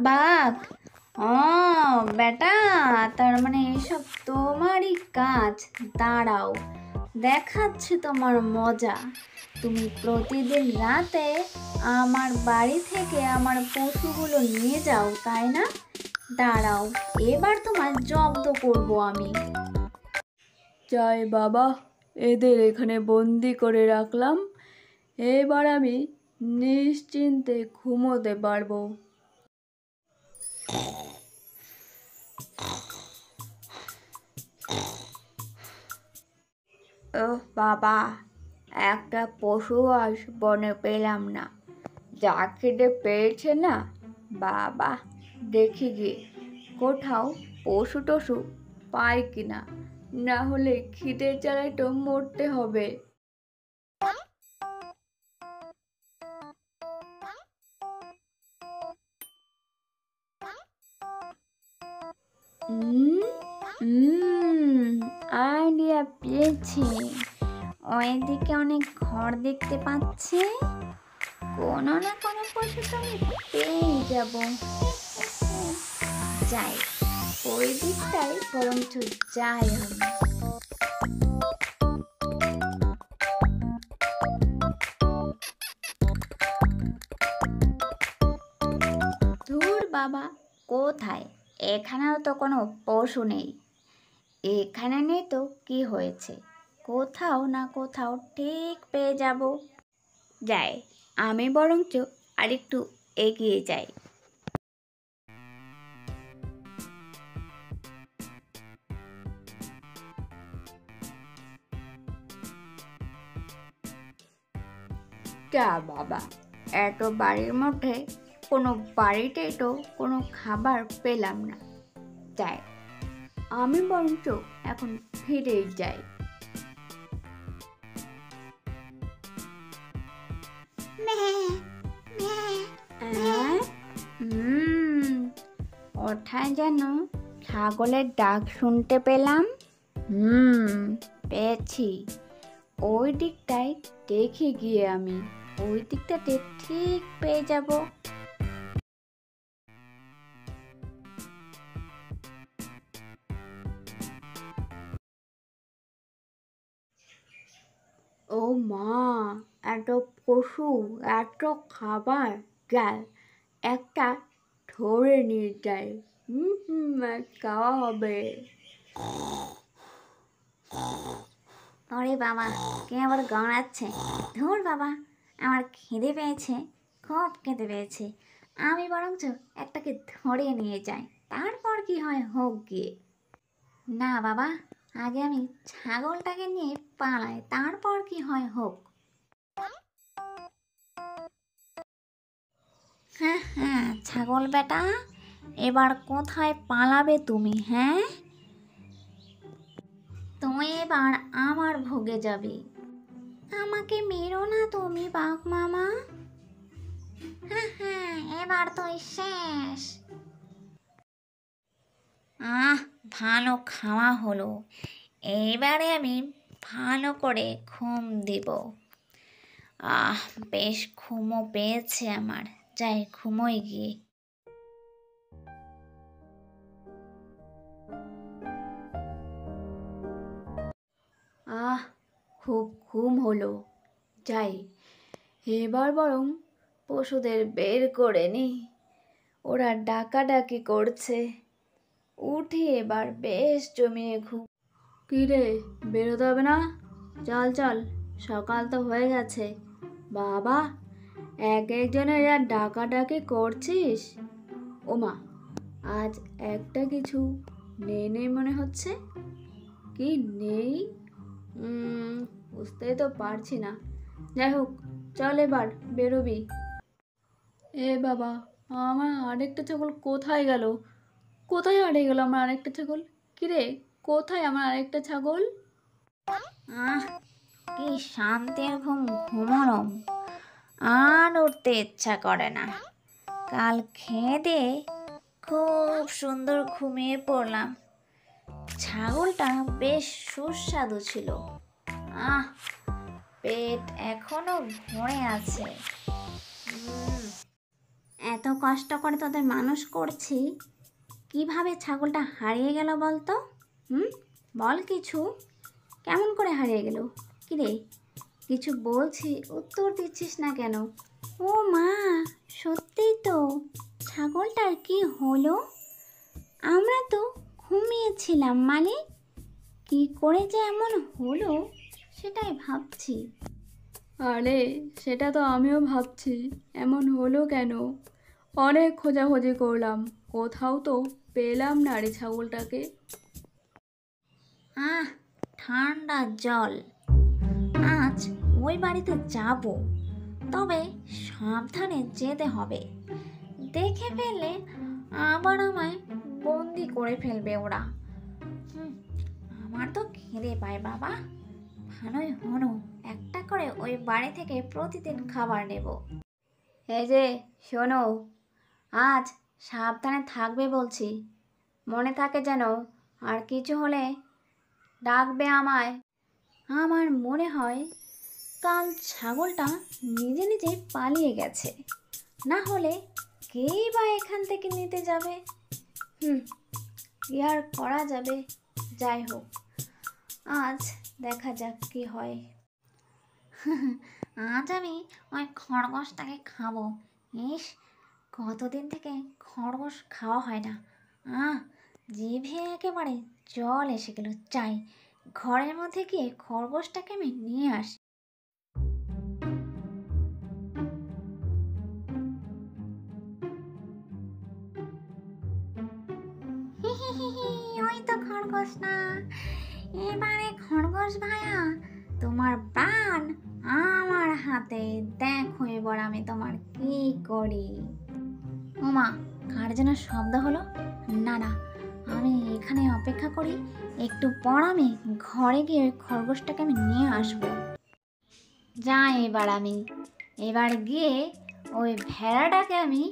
বাঘ। ও বেটা, তার মানে এসব তোমারই কাজ। দাঁড়াও, দেখাচ্ছি তোমার মজা। তুমি প্রতিদিন রাতে আমার বাড়ি থেকে আমার পশুগুলো নিয়ে যাও, তাই না? দাঁড়াও, এবার তোমার জব্দ করব আমি। জয় বাবা, এদের এখানে বন্দি করে রাখলাম। এবার আমি নিশ্চিন্তে ঘুমোতে পারবো। ওহ বাবা, একটা পশু আজ বনে পেলাম না। যা খিদে পেয়েছে না বাবা, দেখি গিয়ে কোথাও পশু টশু পাই কিনা, না হলে খিদে জ্বালায় তো মরতে হবে। আইডিয়া পেয়েছি। ওইদিকে অনেক ঘর দেখতে পাচ্ছি, কোনো না কোনো পশু তো আমি পেয়েই যাব। যাই, ওই দিকটাই বরঞ্চ যাই আমি। ধুর বাবা, কোথায়? এখানেও তো কোনো পশু নেই। এখানে নেই তো কি হয়েছে, কোথাও না কোথাও ঠিক পেয়ে যাব। যাই, আমি বরঞ্চ আরেকটু এগিয়ে যাই। যা বাবা, এত বাড়ির মধ্যে কোনো বাড়িতেই তো কোনো খাবার পেলাম না। যাই, আমি বরঞ্চ এখন ফিরেই যাই। কোথায় যেন ছাগলের ডাক শুনতে পেলাম। পেয়েছি। ওই দিকটায় দেখে গিয়ে আমি ওই দিকটাতে ঠিক পেয়ে যাব। ও মা, এত পশু, এত খাবার, যাই একটা ধরে নিয়ে যাই। খাওয়া হবে। ওরে বাবা, কে আবার গড়াচ্ছে? ধুর বাবা, আমার খিদে পেয়েছে, খুব খিদে পেয়েছে। আমি বরঞ্চ একটাকে ধরে নিয়ে যাই, তারপর কি হয় হোক গিয়ে। না বাবা, আগে আমি ছাগলটাকে নিয়ে পালাই, তারপর কি হয় হোক। হ্যাঁ হ্যাঁ, ছাগল বেটা, এবার কোথায় পালাবে তুমি? হ্যাঁ, তুমি এবার আমার ভোগে যাবে। আমাকে মেরো না তুমি বাঘ মামা। হ্যাঁ হ্যাঁ, এবার তুই শেষ। ভালো খাওয়া হলো, এইবারে আমি ভালো করে ঘুম দিব। বেশ ঘুমও পেয়েছে আমার, যাই ঘুমোই গিয়ে। খুব ঘুম হলো। যাই, এবার বরং পশুদের বের করে নি, ওরা ডাকাডাকি করছে। উঠি এবার বেশ জমিয়ে ঘুম। কি রে, বেরোতে হবে না? চল চল, সকাল তো হয়ে গেছে। বাবা, এক একজনের আর ডাকাডাকি করছিস। ওমা, আজ একটা কিছু নেই নেই মনে হচ্ছে। কি নেই? বুঝতেই তো পারছি না। যাই হোক, চল এবার বেরোবি। এ বাবা, আমার আরেকটা ছাগল কোথায় গেল? কোথায় হারিয়ে গেল আমার আরেকটা ছাগল? কিরে, কোথায় আমার আরেকটা ছাগল? কি শান্তির ঘুম ঘুমালাম, আর উঠতে ইচ্ছা করে না। কাল খেয়ে দিয়ে খুব সুন্দর ঘুমিয়ে পড়লাম। ছাগলটা বেশ সুস্বাদু ছিল। পেট এখনো ভরে আছে। এত কষ্ট করে তোদের মানুষ করছি, কিভাবে ছাগলটা হারিয়ে গেল বল তো? বল কিছু, কেমন করে হারিয়ে গেল? কি রে, কিছু বলছি উত্তর দিচ্ছিস না কেন? ও মা, সত্যিই তো, ছাগলটার কি হলো? আমরা তো ঘুমিয়েছিলাম মালিক, কি করে যে এমন হলো সেটাই ভাবছি। আরে সেটা তো আমিও ভাবছি, এমন হলো কেন। অনেক খোঁজাখুঁজি করলাম, কোথাও তো পেলাম না রে ছাগলটাকে। ঠান্ডা জল, আজ ওই বাড়িতে যাব, তবে সাবধানে যেতে হবে। দেখে ফেললে আবার আমায় বন্দি করে ফেলবে ওরা। আমার তো খিদে পায় বাবা, ভালোই হলো একটা করে ওই বাড়ি থেকে প্রতিদিন খাবার নেব। এই যে শোনো, আজ সাবধানে থাকবে বলছি, মনে থাকে যেন, আর কিছু হলে ডাকবে আমায়। আমার মনে হয় কাল ছাগলটা নিজে নিজে পালিয়ে গেছে, না হলে কেই বা এখান থেকে নিতে যাবে। কি আর করা যাবে, যাই হোক, আজ দেখা যাক কি হয়। আজ আমি ওই খরগোশটাকে খাবো। ইস, কতদিন থেকে খরগোশ খাওয়া হয় না। জিভে একেবারে জল এসে গেল। চাই ঘরের মধ্যে গিয়ে খরগোশটাকে আমি নিয়ে আসি। ওই তো খরগোশ না, এবারে খরগোশ ভাইয়া, তোমার প্রাণ আমার হাতে, দেখো এবার আমি তোমার কি করি। ওমা, কার যেন শব্দ হলো। না না, আমি এখানে অপেক্ষা করি, একটু পর আমি ঘরে গিয়ে ওই খরগোশটাকে আমি নিয়ে আসবো। যাই এবার গিয়ে ওই ভেড়াটাকে আমি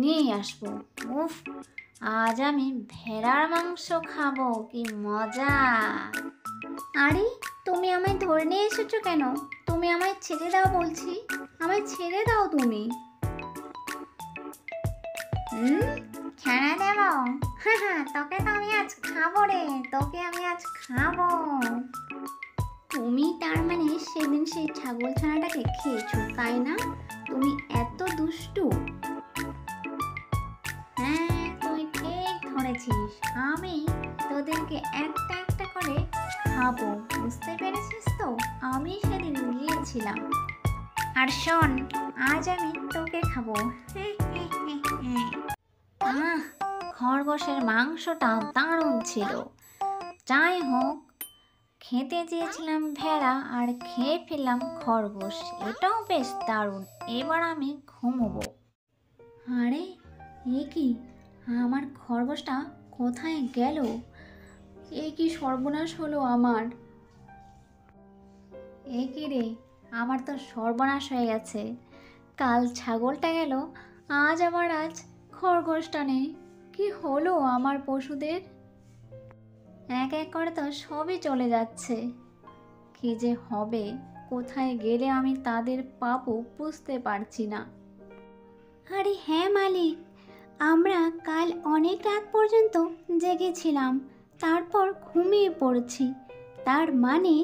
নিয়ে আসবো। উফ, আজ আমি ভেড়ার মাংস খাবো, কি মজা। আরে, তুমি আমায় ধরে নিয়ে এসেছো কেন? তুমি আমায় ছেড়ে দাও বলছি, আমায় ছেড়ে দাও তুমি। ছেড়ে দেব? তোকে তো আমি আজ খাবো রে, তোকে আমি আজ খাবো। তুমি তার মানে সেদিন সেই ছাগল ছানাটাকে খেয়েছো, তাই না? তুমি এত দুষ্টু। হ্যাঁ, তুই ঠিক ধরেছিস, আমি তোদেরকে একটা একটা করে খাবো, বুঝতে পেরেছিস তো? আমি সেদিন গিয়েছিলাম। আর শোন, আজ আমি তোকে খাবো। খরগোশের মাংসটা দারুণ ছিল। যাই হোক, খেতে চেয়েছিলাম ভেড়া আর খেয়ে ফেললাম খরগোশ, এটাও বেশ দারুণ। এবার আমি ঘুমোবো। আরে, এ কি, আমার খরগোশটা কোথায় গেল? এ কি সর্বনাশ হলো আমার। এ কি রে, আমার তো সর্বনাশ হয়ে গেছে। কাল ছাগলটা গেল, আজ খরগোশটা নেই। কি হলো আমার পশুদের? এক এক করে তো সবই চলে যাচ্ছে। কি যে হবে, কোথায় গেলে আমি তাদের পাবো বুঝতে পারছি না। আরে হ্যাঁ মালিক, আমরা কাল অনেক রাত পর্যন্ত জেগেছিলাম, তারপর ঘুমিয়ে পড়েছি। তার মানে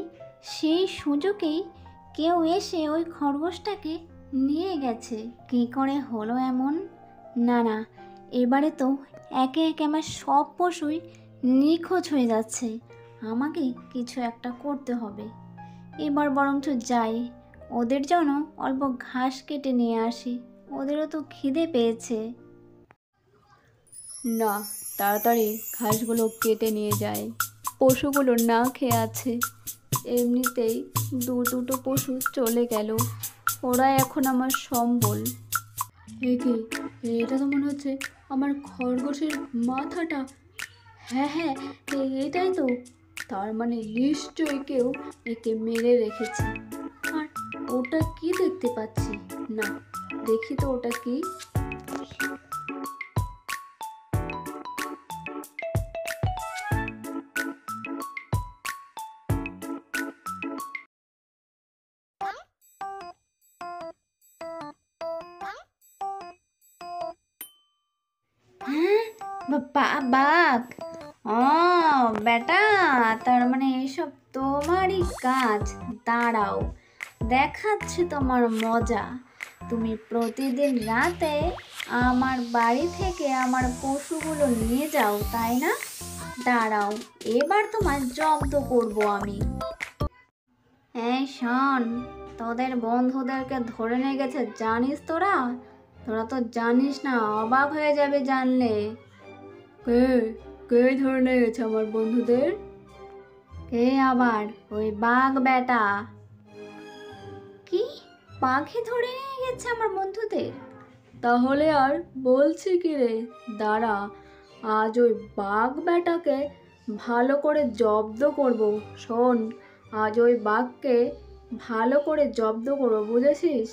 সেই সুযোগেই কেউ এসে ওই খরগোশটাকে নিয়ে গেছে। কী করে হলো এমন? না না, এবারে তো একে একে আমার সব পশুই নিখোঁজ হয়ে যাচ্ছে। আমাকে কিছু একটা করতে হবে। এবার বরঞ্চ যাই, ওদের জন্য অল্প ঘাস কেটে নিয়ে আসি, ওদেরও তো খিদে পেয়েছে। না, তাড়াতাড়ি ঘাসগুলো কেটে নিয়ে যায়, পশুগুলো না খেয়ে আছে। এমনিতেই দুটো পশু চলে গেল, ওরা এখন আমার সম্বল। এ কি, এটা তো মনে হচ্ছে আমার খরগোশের মাথাটা। হ্যাঁ হ্যাঁ, এটাই তো। তার মানে নিশ্চয়ই কেউ একে মেরে রেখেছে। আর ওটা কি দেখতে পাচ্ছি, না দেখি তো ওটা কি। বাঘ? ও বেটা, তার মানে এসব তোমারই কাজ। দাঁড়াও, দেখাচ্ছি তোমার মজা। তুমি প্রতিদিন রাতে আমার বাড়ি থেকে আমার পশুগুলো নিয়ে যাও, তাই না? দাঁড়াও, এবার তোমার জব্দ করব আমি। এই শোন, তোদের বন্ধুদেরকে ধরে নিয়ে গেছে, জানিস তোরা? তোরা তো জানিস না, অবাক হয়ে যাবে জানলে। কে কে ধরে নিয়ে গেছে আমার বন্ধুদের? কে আবার? ওই বাঘ বেটা। কি? বাঘে ধরে নিয়ে গেছে আমার বন্ধুদের? তাহলে আর বলছি কি রে, দাঁড়া, আজ ওই বাঘ বেটাকে ভালো করে জব্দ করব। শোন, আজ ওই বাঘকে ভালো করে জব্দ করবো, বুঝেছিস?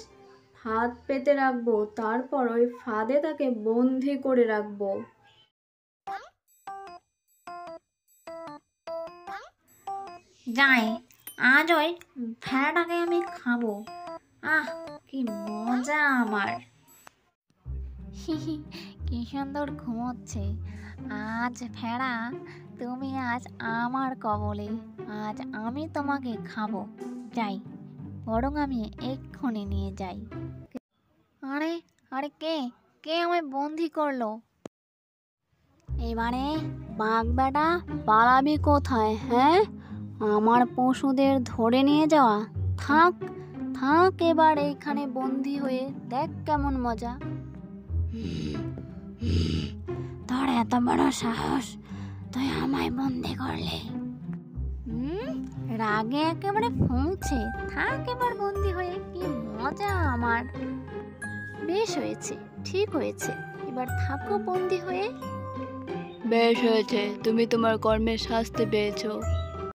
হাত পেতে রাখবো, তারপর ওই ফাঁদে তাকে বন্দি করে রাখবো। যাই, আজ ওই ভেড়াটাকে আমি খাবো। আহ, কি মজা আমার। কি সুন্দর ঘুমোচ্ছে আজ ভেড়া। তুমি আজ আমার কবলে, আজ আমি তোমাকে খাবো। যাই, বরং আমি এক্ষুনি নিয়ে যাই। আরে আরে, কে কে আমায় বন্দি করলো? এবারে বাঘ বেটা, পালাবি কোথায়? হ্যাঁ, আমার পশুদের ধরে নিয়ে যাওয়া। থাক থাক, এবার এইখানে বন্দি হয়ে দেখ কেমন মজা। তোর এত বড় সাহস, তুই আমায় বন্দি করলে? রাগে একেবারে ফুঁকছে। থাক এবার বন্দি হয়ে, কি মজা আমার। বেশ হয়েছে, ঠিক হয়েছে, এবার থাকো বন্দি হয়ে। বেশ হয়েছে, তুমি তোমার কর্মের শাস্তি পেয়েছো।